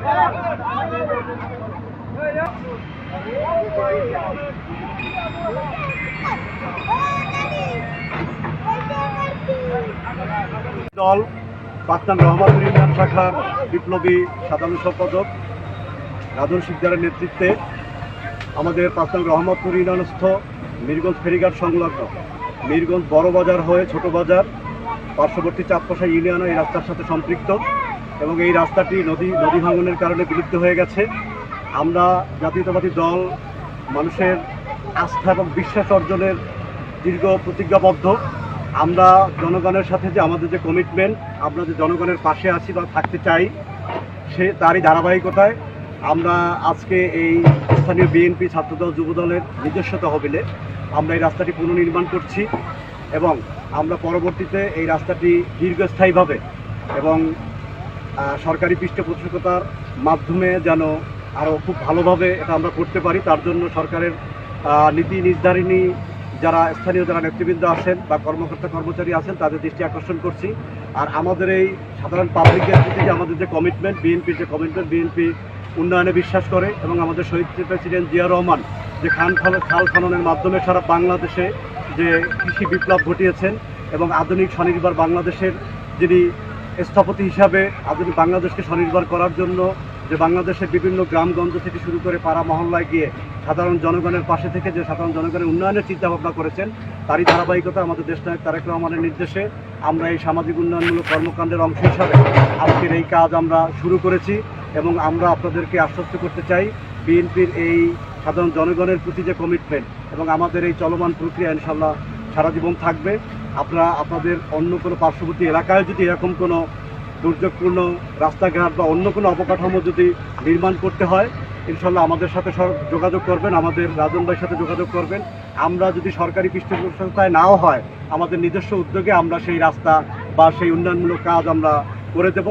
দল পাঁচনাম রহমাতুল ইউনিয়ন শাখার বিপ্লবী সাধারণ সম্পাদক রাজন শিকদারের নেতৃত্বে আমাদের পাঁচনাম রহমতপুর ইউনিয়নস্থ মিরগঞ্জ ফেরিঘাট সংলগ্ন মিরগঞ্জ বড় বাজার হয়ে ছোট বাজার পার্শ্ববর্তী চাঁদপাশা ইউনিয়ন এই রাস্তার সাথে সম্পৃক্ত এবং এই রাস্তাটি নদী ভাঙনের কারণে বিলুপ্ত হয়ে গেছে। আমরা জাতীয়তাবাদী দল মানুষের আস্থা এবং বিশ্বাস অর্জনের দীর্ঘ প্রতিজ্ঞাবদ্ধ। আমরা জনগণের সাথে যে আমাদের যে কমিটমেন্ট, আমরা যে জনগণের পাশে আছি বা থাকতে চাই, তারই ধারাবাহিকতায় আমরা আজকে এই স্থানীয় বিএনপি ছাত্রদল যুবদলের নিজস্ব তহবিলে আমরা এই রাস্তাটি পুনর্নির্মাণ করছি এবং আমরা পরবর্তীতে এই রাস্তাটি দীর্ঘস্থায়ীভাবে এবং সরকারি পৃষ্ঠপোষকতার মাধ্যমে যেন আরও খুব ভালোভাবে এটা আমরা করতে পারি, তার জন্য সরকারের নীতি নির্ধারিণী যারা স্থানীয় যারা নেতৃবৃন্দ আছেন বা কর্মকর্তা কর্মচারী আছেন তাদের দৃষ্টি আকর্ষণ করছি। আর আমাদের এই সাধারণ পাবলিকের প্রতি যে আমাদের যে কমিটমেন্ট, বিএনপির যে কমিটমেন্ট, বিএনপি উন্নয়নে বিশ্বাস করে এবং আমাদের শহীদ প্রেসিডেন্ট জিয়া রহমান যে খাল খননের মাধ্যমে সারা বাংলাদেশে যে কৃষি বিপ্লব ঘটিয়েছেন এবং আধুনিক স্বনির্ভর বাংলাদেশের যিনি স্থপতি হিসাবে আধুনিক বাংলাদেশকে স্বনির্ভর করার জন্য যে বাংলাদেশের বিভিন্ন গ্রামগঞ্জ থেকে শুরু করে পাড়া মহল্লায় গিয়ে সাধারণ জনগণের পাশে থেকে যে সাধারণ জনগণের উন্নয়নের চিন্তাভাবনা করেছেন, তারই ধারাবাহিকতা আমাদের দেশনায়ক তারেক রহমানের নির্দেশে আমরা এই সামাজিক উন্নয়নমূলক কর্মকাণ্ডের অংশ হিসাবে আজকের এই কাজ আমরা শুরু করেছি এবং আমরা আপনাদেরকে আশ্বস্ত করতে চাই বিএনপির এই সাধারণ জনগণের প্রতি যে কমিটমেন্ট এবং আমাদের এই চলমান প্রক্রিয়া ইনশাল্লাহ সারা জীবন থাকবে। আপনাদের অন্য কোনো পার্শ্ববর্তী এলাকায় যদি এরকম কোনো দুর্যোগপূর্ণ রাস্তাঘাট বা অন্য কোনো অবকাঠামো যদি নির্মাণ করতে হয়, ইনশাল্লাহ আমাদের সাথে যোগাযোগ করবেন, আমাদের রাজন ভাইয়ের সাথে যোগাযোগ করবেন। আমরা যদি সরকারি পৃষ্ঠপোষকতায় নাও হয়, আমাদের নিজস্ব উদ্যোগে আমরা সেই রাস্তা বা সেই উন্নয়নমূলক কাজ আমরা করে দেব।